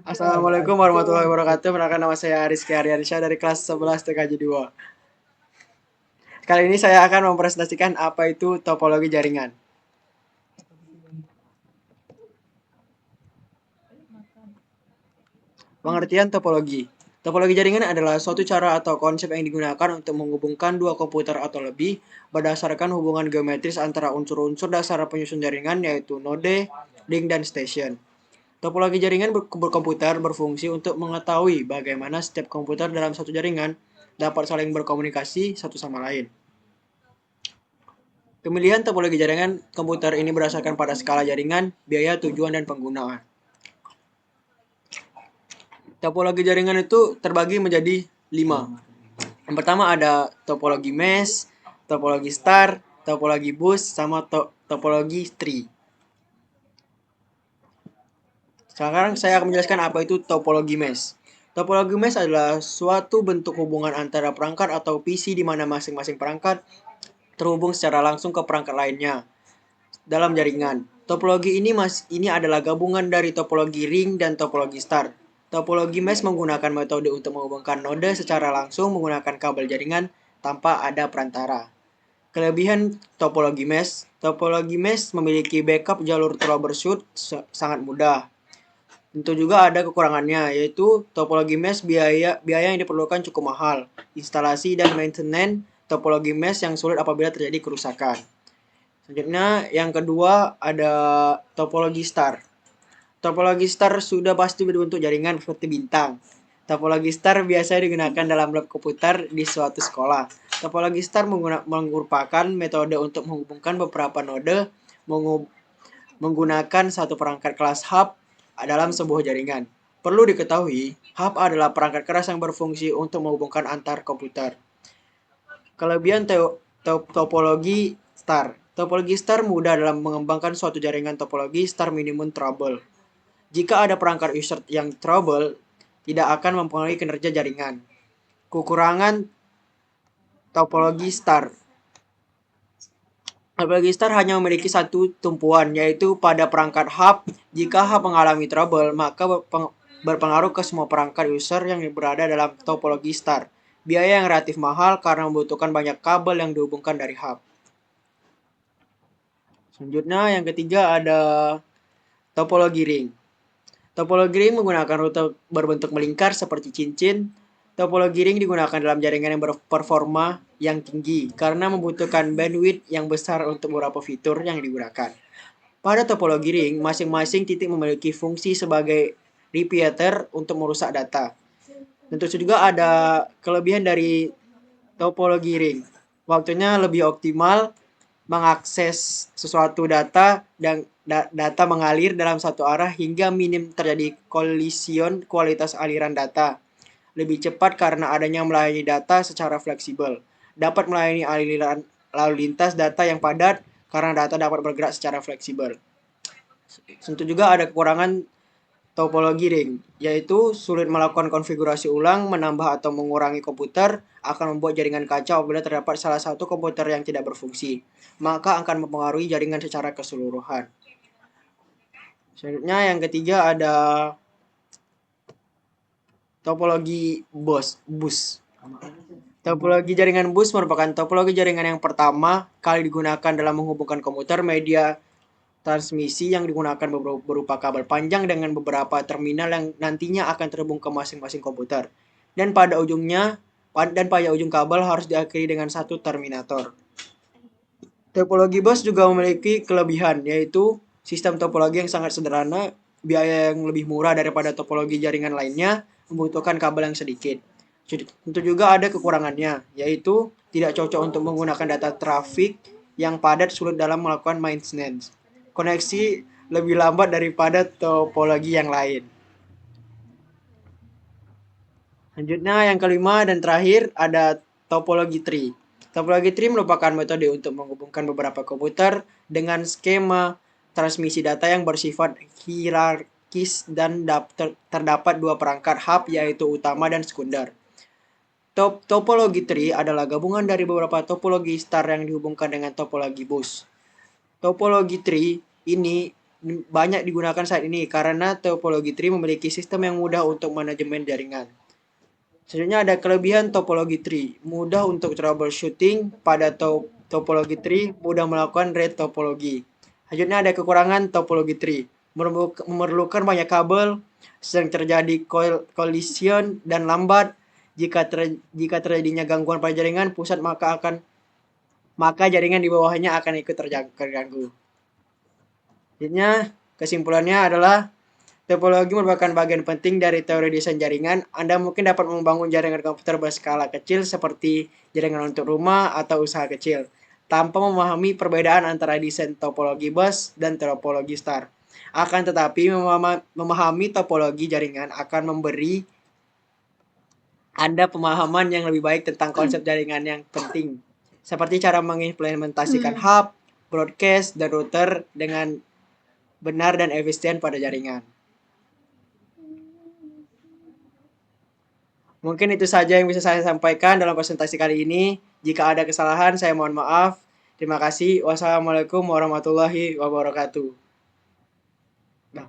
Assalamualaikum warahmatullahi wabarakatuh. Perkenalkan nama saya Rizky Aryansyah dari kelas 11 TKJ 2. Kali ini saya akan mempresentasikan apa itu topologi jaringan. Pengertian topologi. Topologi jaringan adalah suatu cara atau konsep yang digunakan untuk menghubungkan dua komputer atau lebih berdasarkan hubungan geometris antara unsur-unsur dasar penyusun jaringan yaitu node, link, dan station. Topologi jaringan berkomputer berfungsi untuk mengetahui bagaimana setiap komputer dalam satu jaringan dapat saling berkomunikasi satu sama lain. Pemilihan topologi jaringan komputer ini berdasarkan pada skala jaringan, biaya, tujuan, dan penggunaan. Topologi jaringan itu terbagi menjadi 5. Yang pertama ada topologi mesh, topologi star, topologi bus, sama topologi tree. Sekarang saya akan menjelaskan apa itu topologi mesh. Topologi mesh adalah suatu bentuk hubungan antara perangkat atau PC di mana masing-masing perangkat terhubung secara langsung ke perangkat lainnya dalam jaringan. Topologi ini adalah gabungan dari topologi ring dan topologi star. Topologi mesh menggunakan metode untuk menghubungkan node secara langsung menggunakan kabel jaringan tanpa ada perantara. Kelebihan topologi mesh memiliki backup jalur troubleshoot sangat mudah. Tentu juga ada kekurangannya, yaitu topologi mesh biaya yang diperlukan cukup mahal, instalasi dan maintenance topologi mesh yang sulit apabila terjadi kerusakan. Selanjutnya, yang kedua ada topologi star. Topologi star sudah pasti berbentuk jaringan seperti bintang. Topologi star biasanya digunakan dalam lab komputer di suatu sekolah. Topologi star merupakan metode untuk menghubungkan beberapa node menggunakan satu perangkat kelas hub dalam sebuah jaringan. Perlu diketahui, hub adalah perangkat keras yang berfungsi untuk menghubungkan antar komputer. Kelebihan topologi star. Topologi star mudah dalam mengembangkan suatu jaringan topologi star minimum trouble. Jika ada perangkat user yang trouble, tidak akan mempengaruhi kinerja jaringan. Kekurangan topologi star. Topologi star hanya memiliki satu tumpuan, yaitu pada perangkat hub. Jika hub mengalami trouble, maka berpengaruh ke semua perangkat user yang berada dalam topologi star. Biaya yang relatif mahal karena membutuhkan banyak kabel yang dihubungkan dari hub. Selanjutnya, yang ketiga ada topologi ring. Topologi ring menggunakan rute berbentuk melingkar seperti cincin. Topologi ring digunakan dalam jaringan yang berperforma yang tinggi karena membutuhkan bandwidth yang besar untuk beberapa fitur yang digunakan. Pada topologi ring, masing-masing titik memiliki fungsi sebagai repeater untuk merusak data. Tentu juga ada kelebihan dari topologi ring. Waktunya lebih optimal mengakses sesuatu data dan data mengalir dalam satu arah hingga minim terjadi kolision kualitas aliran data. Lebih cepat karena adanya melayani data secara fleksibel. Dapat melayani aliran lalu lintas data yang padat karena data dapat bergerak secara fleksibel. Tentu juga ada kekurangan topologi ring, yaitu sulit melakukan konfigurasi ulang, menambah atau mengurangi komputer, akan membuat jaringan kacau apabila terdapat salah satu komputer yang tidak berfungsi, maka akan mempengaruhi jaringan secara keseluruhan. Selanjutnya yang ketiga ada topologi bus. Topologi jaringan bus merupakan topologi jaringan yang pertama kali digunakan dalam menghubungkan komputer media transmisi yang digunakan berupa kabel panjang dengan beberapa terminal yang nantinya akan terhubung ke masing-masing komputer. Dan pada ujung kabel harus diakhiri dengan satu terminator. Topologi bus juga memiliki kelebihan, yaitu sistem topologi yang sangat sederhana, biaya yang lebih murah daripada topologi jaringan lainnya, membutuhkan kabel yang sedikit. Tentu juga ada kekurangannya, yaitu tidak cocok untuk menggunakan data trafik yang padat, sulit dalam melakukan maintenance. Koneksi lebih lambat daripada topologi yang lain. Selanjutnya yang kelima dan terakhir ada topologi tree. Topologi tree merupakan metode untuk menghubungkan beberapa komputer dengan skema transmisi data yang bersifat hierarkis dan terdapat dua perangkat hub yaitu utama dan sekunder. Topologi tree adalah gabungan dari beberapa topologi star yang dihubungkan dengan topologi bus. Topologi tree ini banyak digunakan saat ini karena topologi tree memiliki sistem yang mudah untuk manajemen jaringan. Selanjutnya ada kelebihan topologi tree, mudah untuk troubleshooting pada topologi tree, mudah melakukan red topologi. Selanjutnya ada kekurangan topologi tree, memerlukan banyak kabel, sering terjadi collision dan lambat. Jika terjadinya gangguan pada jaringan pusat maka jaringan di bawahnya akan ikut terganggu. Selanjutnya kesimpulannya adalah topologi merupakan bagian penting dari teori desain jaringan. Anda mungkin dapat membangun jaringan komputer berskala kecil seperti jaringan untuk rumah atau usaha kecil, tanpa memahami perbedaan antara desain topologi bus dan topologi star. Akan tetapi, memahami topologi jaringan akan memberi Anda pemahaman yang lebih baik tentang konsep jaringan yang penting, seperti cara mengimplementasikan hub, broadcast, dan router dengan benar dan efisien pada jaringan. Mungkin itu saja yang bisa saya sampaikan dalam presentasi kali ini. Jika ada kesalahan, saya mohon maaf. Terima kasih. Wassalamualaikum warahmatullahi wabarakatuh. Nah.